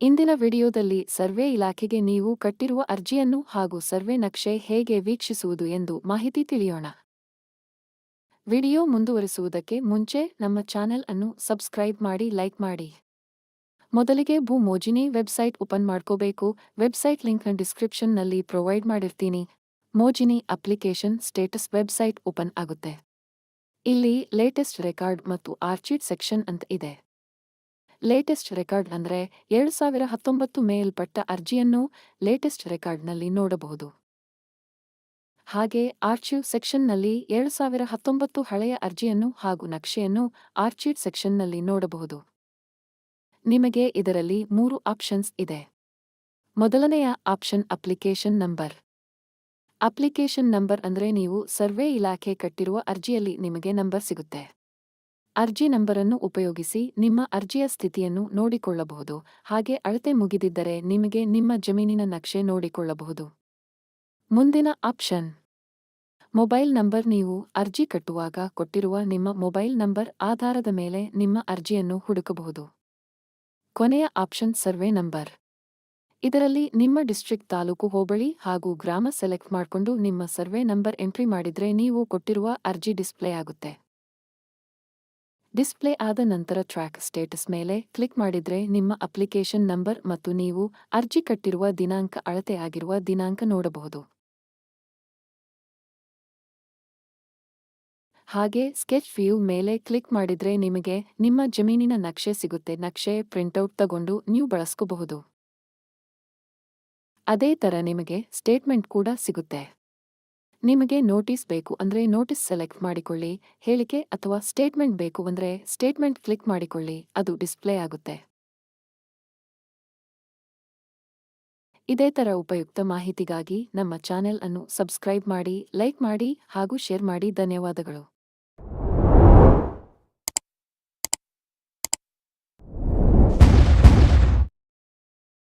ಇಂದಿನ ವಿಡಿಯೋದಲ್ಲಿ ಸರ್ವೆ ಇಲಾಖೆಗೆ ನೀವು ಕಟ್ಟಿರುವ ಅರ್ಜಿಯನ್ನು ಹಾಗೂ ಸರ್ವೆ ನಕ್ಷೆ ಹೇಗೆ ವೀಕ್ಷಿಸುವುದು ಎಂದು ಮಾಹಿತಿ ತಿಳಿಯೋಣ. ವಿಡಿಯೋ ಮುಂದುವರಿಸುವುದಕ್ಕೆ ಮುಂಚೆ ನಮ್ಮ ಚಾನೆಲ್ ಅನ್ನು ಸಬ್ಸ್ಕ್ರೈಬ್ ಮಾಡಿ, ಲೈಕ್ ಮಾಡಿ. ಮೊದಲಿಗೆ ಭೂ-ಮೋಜಿನಿ ವೆಬ್ಸೈಟ್ ಓಪನ್ ಮಾಡ್ಕೋಬೇಕು. ವೆಬ್ಸೈಟ್ ಲಿಂಕ್ನ ಡಿಸ್ಕ್ರಿಪ್ಷನ್ನಲ್ಲಿ ಪ್ರೊವೈಡ್ ಮಾಡಿರ್ತೀನಿ. ಮೋಜಿನಿ ಅಪ್ಲಿಕೇಶನ್ ಸ್ಟೇಟಸ್ ವೆಬ್ಸೈಟ್ ಓಪನ್ ಆಗುತ್ತೆ. ಇಲ್ಲಿ ಲೇಟೆಸ್ಟ್ ರೆಕಾರ್ಡ್ ಮತ್ತು ಆರ್ಚಿಡ್ ಸೆಕ್ಷನ್ ಅಂತ ಇದೆ. ಲೇಟೆಸ್ಟ್ ರೆಕಾರ್ಡ್ ಅಂದ್ರೆ 2019 ಮೇಲ್ಪಟ್ಟ ಅರ್ಜಿಯನ್ನು ಲೇಟೆಸ್ಟ್ ರೆಕಾರ್ಡ್ನಲ್ಲಿ ನೋಡಬಹುದು. ಹಾಗೆ ಆರ್ಚಿವ್ ಸೆಕ್ಷನ್ನಲ್ಲಿ 2019 ಹಳೆಯ ಅರ್ಜಿಯನ್ನು ಹಾಗೂ ನಕ್ಷೆಯನ್ನು ಆರ್ಚಿಡ್ ಸೆಕ್ಷನ್ನಲ್ಲಿ ನೋಡಬಹುದು. ನಿಮಗೆ ಇದರಲ್ಲಿ 3 ಆಪ್ಷನ್ಸ್ ಇದೆ. ಮೊದಲನೆಯ option application number. Application number ಅಂದ್ರೆ ನೀವು ಸರ್ವೆ ಇಲಾಖೆ ಕಟ್ಟಿರುವ ಅರ್ಜಿಯಲ್ಲಿ ನಿಮಗೆ ನಂಬರ್ ಸಿಗುತ್ತೆ. ಅರ್ಜಿ ನಂಬರನ್ನು ಉಪಯೋಗಿಸಿ ನಿಮ್ಮ ಅರ್ಜಿಯ ಸ್ಥಿತಿಯನ್ನು ನೋಡಿಕೊಳ್ಳಬಹುದು. ಹಾಗೆ ಅಳತೆ ಮುಗಿದಿದ್ದರೆ ನಿಮಗೆ ನಿಮ್ಮ ಜಮೀನಿನ ನಕ್ಷೆ ನೋಡಿಕೊಳ್ಳಬಹುದು. ಮುಂದಿನ ಆಪ್ಷನ್ ಮೊಬೈಲ್ ನಂಬರ್. ನೀವು ಅರ್ಜಿ ಕಟ್ಟುವಾಗ ಕೊಟ್ಟಿರುವ ನಿಮ್ಮ ಮೊಬೈಲ್ ನಂಬರ್ ಆಧಾರದ ಮೇಲೆ ನಿಮ್ಮ ಅರ್ಜಿಯನ್ನು ಹುಡುಕಬಹುದು. ಕೊನೆಯ ಆಪ್ಷನ್ ಸರ್ವೆ ನಂಬರ್. ಇದರಲ್ಲಿ ನಿಮ್ಮ ಡಿಸ್ಟ್ರಿಕ್ಟ್, ತಾಲೂಕು, ಹೋಬಳಿ ಹಾಗೂ ಗ್ರಾಮ ಸೆಲೆಕ್ಟ್ ಮಾಡಿಕೊಂಡು ನಿಮ್ಮ ಸರ್ವೆ ನಂಬರ್ ಎಂಟ್ರಿ ಮಾಡಿದ್ರೆ ನೀವು ಕೊಟ್ಟಿರುವ ಅರ್ಜಿ ಡಿಸ್ಪ್ಲೇ ಆಗುತ್ತೆ. ಡಿಸ್ಪ್ಲೇ ಆದ ನಂತರ ಟ್ರ್ಯಾಕ್ ಸ್ಟೇಟಸ್ ಮೇಲೆ ಕ್ಲಿಕ್ ಮಾಡಿದ್ರೆ ನಿಮ್ಮ ಅಪ್ಲಿಕೇಶನ್ ನಂಬರ್ ಮತ್ತು ನೀವು ಅರ್ಜಿ ಕಟ್ಟಿರುವ ದಿನಾಂಕ, ಅಳತೆ ಆಗಿರುವ ದಿನಾಂಕ ನೋಡಬಹುದು. ಹಾಗೆ ಸ್ಕೆಚ್ ವ್ಯೂ ಮೇಲೆ ಕ್ಲಿಕ್ ಮಾಡಿದ್ರೆ ನಿಮಗೆ ನಿಮ್ಮ ಜಮೀನಿನ ನಕ್ಷೆ ಸಿಗುತ್ತೆ. ನಕ್ಷೆ ಪ್ರಿಂಟೌಟ್ ತಗೊಂಡು ನೀವು ಬಳಸ್ಕೋಬಹುದು. ಅದೇ ತರ ನಿಮಗೆ ಸ್ಟೇಟ್ಮೆಂಟ್ ಕೂಡ ಸಿಗುತ್ತೆ. ನಿಮಗೆ ನೋಟಿಸ್ ಬೇಕು ಅಂದ್ರೆ ನೋಟಿಸ್ ಸೆಲೆಕ್ಟ್ ಮಾಡಿಕೊಳ್ಳಿ. ಹೇಳಿಕೆ ಅಥವಾ ಸ್ಟೇಟ್ಮೆಂಟ್ ಬೇಕು ಅಂದ್ರೆ ಸ್ಟೇಟ್ಮೆಂಟ್ ಕ್ಲಿಕ್ ಮಾಡಿಕೊಳ್ಳಿ, ಅದು ಡಿಸ್ಪ್ಲೇ ಆಗುತ್ತೆ. ಇದೇ ತರ ಉಪಯುಕ್ತ ಮಾಹಿತಿಗಾಗಿ ನಮ್ಮ ಚಾನೆಲ್ ಅನ್ನು ಸಬ್ಸ್ಕ್ರೈಬ್ ಮಾಡಿ, ಲೈಕ್ ಮಾಡಿ ಹಾಗೂ ಶೇರ್ ಮಾಡಿ. ಧನ್ಯವಾದಗಳು.